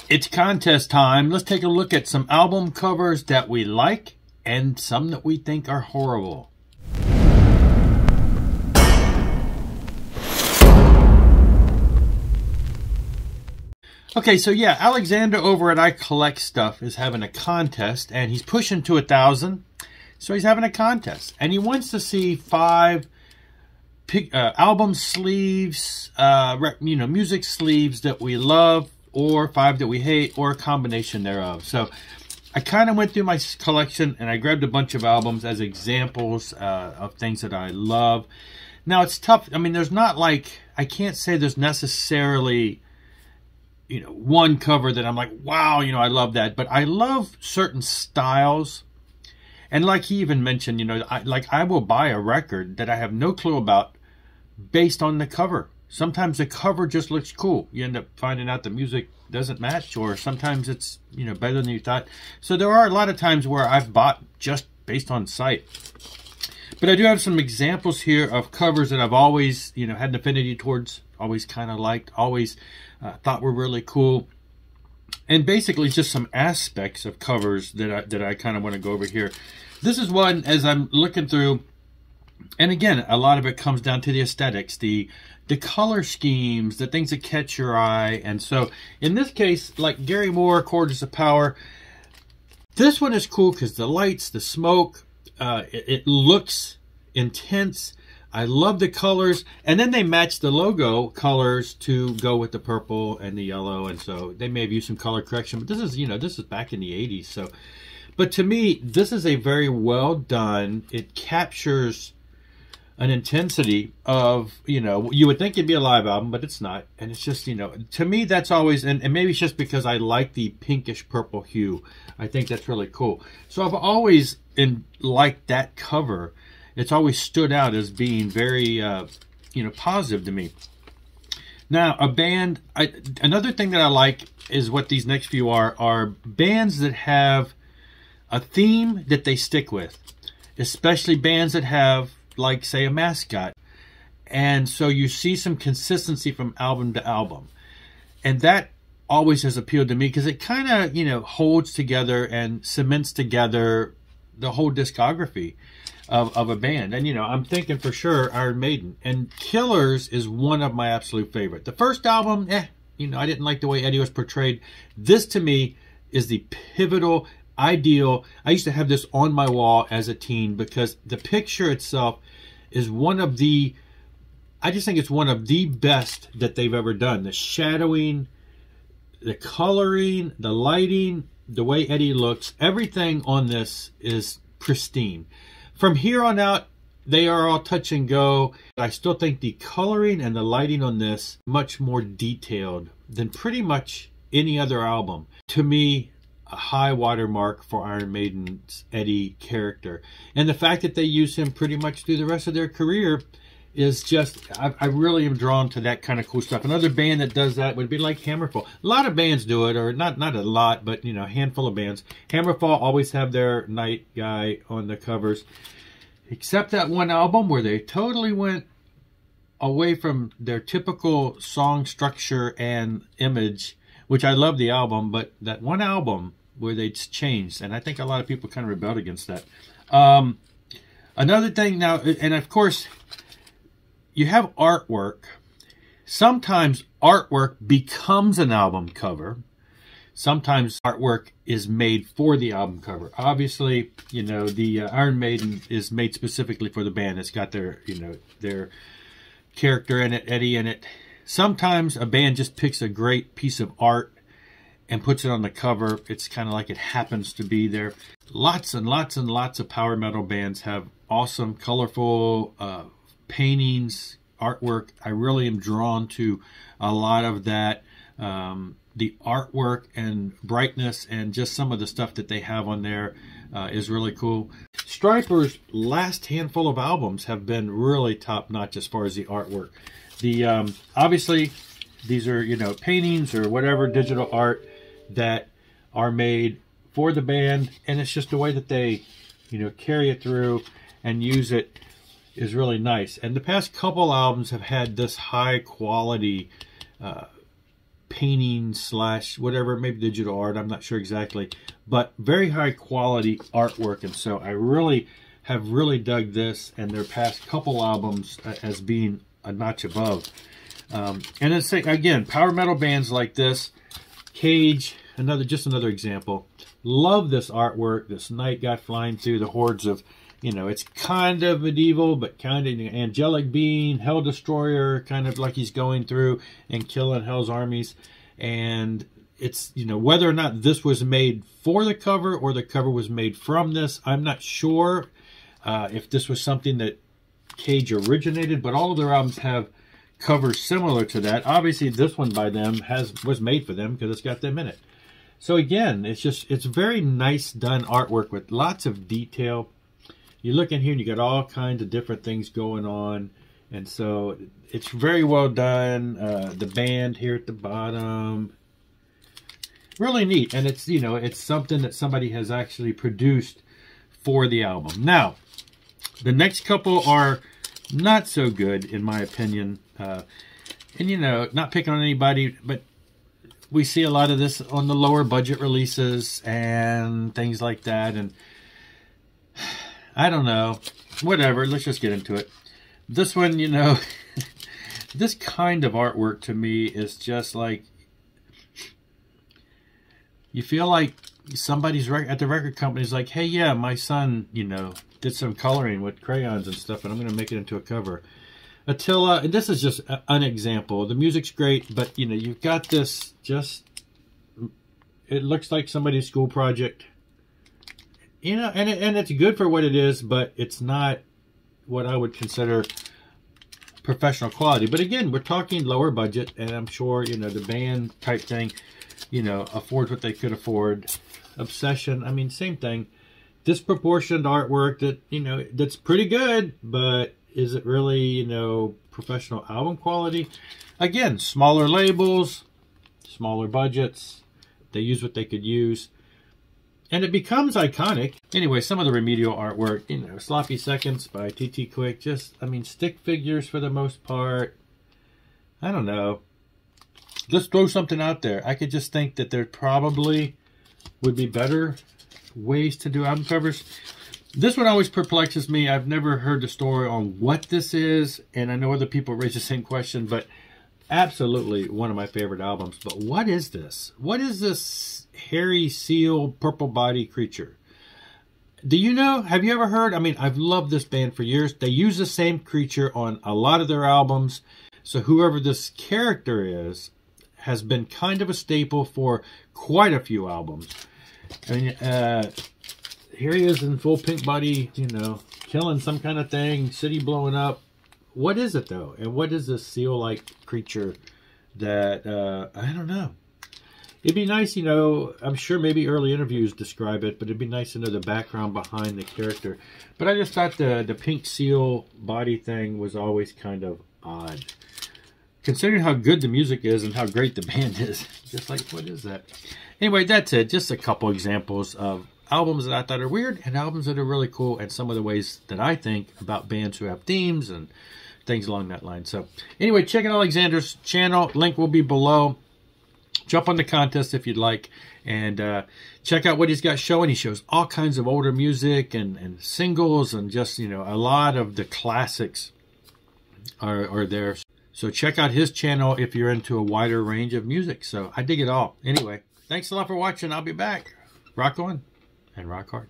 It's contest time. Let's take a look at some album covers that we like and some that we think are horrible. Okay, so yeah, Alexander over at I Collect Stuff is having a contest, and he's pushing to 1,000. So he's having a contest, and he wants to see 5 album sleeves, music sleeves that we love, or 5 that we hate, or a combination thereof. So I kind of went through my collection, and I grabbed a bunch of albums as examples of things that I love. Now, it's tough. I mean, there's not like, I can't say there's necessarily, one cover that I'm like, wow, I love that. But I love certain styles. And like he even mentioned, I will buy a record that I have no clue about based on the cover. Sometimes the cover just looks cool. You end up finding out the music doesn't match, or sometimes it's, better than you thought. So there are a lot of times where I've bought just based on sight. But I do have some examples here of covers that I've always, had an affinity towards, always kind of liked, always thought were really cool. And basically just some aspects of covers that I kind of want to go over here. This is one, as I'm looking through, and again, a lot of it comes down to the aesthetics, the color schemes, the things that catch your eye. And so in this case, like Gary Moore, Chords of Power, this one is cool because the lights, the smoke, it looks intense. I love the colors, and then they match the logo colors to go with the purple and the yellow, and so they may have used some color correction, but this is, this is back in the 80s. So, but to me, this is a very well done. It captures an intensity of, you would think it'd be a live album, but it's not. And it's just, to me, that's always, and maybe it's just because I like the pinkish purple hue. I think that's really cool. So I've always liked that cover. It's always stood out as being very, positive to me. Now, a band, another thing that I like is what these next few are bands that have a theme that they stick with, especially bands that have, like, say, a mascot. And so you see some consistency from album to album. And that always has appealed to me because it kind of, holds together and cements together the whole discography of a band. And, I'm thinking for sure Iron Maiden. And Killers is one of my absolute favorite. The first album, I didn't like the way Eddie was portrayed. This, to me, is the pivotal, ideal. I used to have this on my wall as a teen because the picture itself is one of the, I just think it's one of the best that they've ever done. The shadowing, the coloring, the lighting, the way Eddie looks, everything on this is pristine. From here on out, they are all touch and go. I still think the coloring and the lighting on this much more detailed than pretty much any other album. To me, a high watermark for Iron Maiden's Eddie character. And the fact that they use him pretty much through the rest of their career is just, I really am drawn to that kind of cool stuff. Another band that does that would be like Hammerfall. A lot of bands do it, or not a lot, but a handful of bands. Hammerfall always have their night guy on the covers, except that one album where they totally went away from their typical song structure and image, which I love the album, but that one album where they changed, and I think a lot of people kind of rebelled against that. Another thing now, and of course, you have artwork. Sometimes artwork becomes an album cover. Sometimes artwork is made for the album cover. Obviously, the Iron Maiden is made specifically for the band. It's got their, their character in it, Eddie in it. Sometimes a band just picks a great piece of art and puts it on the cover. It's kind of like it happens to be there. Lots and lots and lots of power metal bands have awesome, colorful paintings, artwork. I really am drawn to a lot of that. The artwork and brightness and just some of the stuff that they have on there is really cool. Stryper's last handful of albums have been really top-notch as far as the artwork. The obviously, these are, paintings or whatever, digital art that are made for the band, and it's just the way that they, carry it through and use it is really nice. And the past couple albums have had this high quality painting slash whatever, maybe digital art, I'm not sure exactly, but very high quality artwork. And so I have really dug this and their past couple albums as being a notch above. And it's, again, power metal bands like this, Cage, just another example. Love this artwork. This knight guy flying through the hordes of, it's kind of medieval, but kind of angelic being, Hell Destroyer, kind of like he's going through and killing Hell's armies. And it's, whether or not this was made for the cover or the cover was made from this, I'm not sure if this was something that Cage originated, but all of their albums have covers similar to that. Obviously, this one by them was made for them because it's got them in it. So again, it's very nice done artwork with lots of detail. You look in here and you got all kinds of different things going on. And so it's very well done. The band here at the bottom, really neat. And it's, it's something that somebody has actually produced for the album. Now, the next couple are not so good in my opinion. And not picking on anybody, but we see a lot of this on the lower budget releases and things like that. And I don't know, whatever, let's just get into it. This one, this kind of artwork to me is just like, you feel like somebody's at the record company's like, hey, yeah, my son, did some coloring with crayons and stuff, and I'm going to make it into a cover. Attila, and this is just an example. The music's great, but, you've got this it looks like somebody's school project. And it's good for what it is, but it's not what I would consider professional quality. But again, we're talking lower budget, and I'm sure, the band type thing, affords what they could afford. Obsession, I mean, same thing. Disproportioned artwork that, that's pretty good, but is it really, professional album quality? Again, smaller labels, smaller budgets. They use what they could use. And it becomes iconic. Anyway, some of the remedial artwork, Sloppy Seconds by TT Quick. Just, stick figures for the most part. I don't know. Just throw something out there. I could just think that there probably would be better ways to do album covers. This one always perplexes me. I've never heard the story on what this is, and I know other people raise the same question, but absolutely one of my favorite albums. But what is this? What is this hairy seal, purple body creature? Do you know? Have you ever heard? I've loved this band for years. They use the same creature on a lot of their albums. So whoever this character is has been kind of a staple for quite a few albums. Here he is in full pink body, killing some kind of thing, city blowing up. What is it, though? And what is this seal-like creature that, I don't know. It'd be nice, I'm sure maybe early interviews describe it, but it'd be nice to know the background behind the character. But I just thought the pink seal body thing was always kind of odd. Considering how good the music is and how great the band is. Just like, what is that? Anyway, that's it. Just a couple examples of albums that I thought are weird and albums that are really cool, and some of the ways that I think about bands who have themes and things along that line. So anyway, check out Alexander's channel. Link will be below. Jump on the contest if you'd like, and check out what he's got showing. He shows all kinds of older music and singles, and just, a lot of the classics are there. So check out his channel if you're into a wider range of music. So I dig it all. Anyway, thanks a lot for watching. I'll be back. Rock on and rock hard.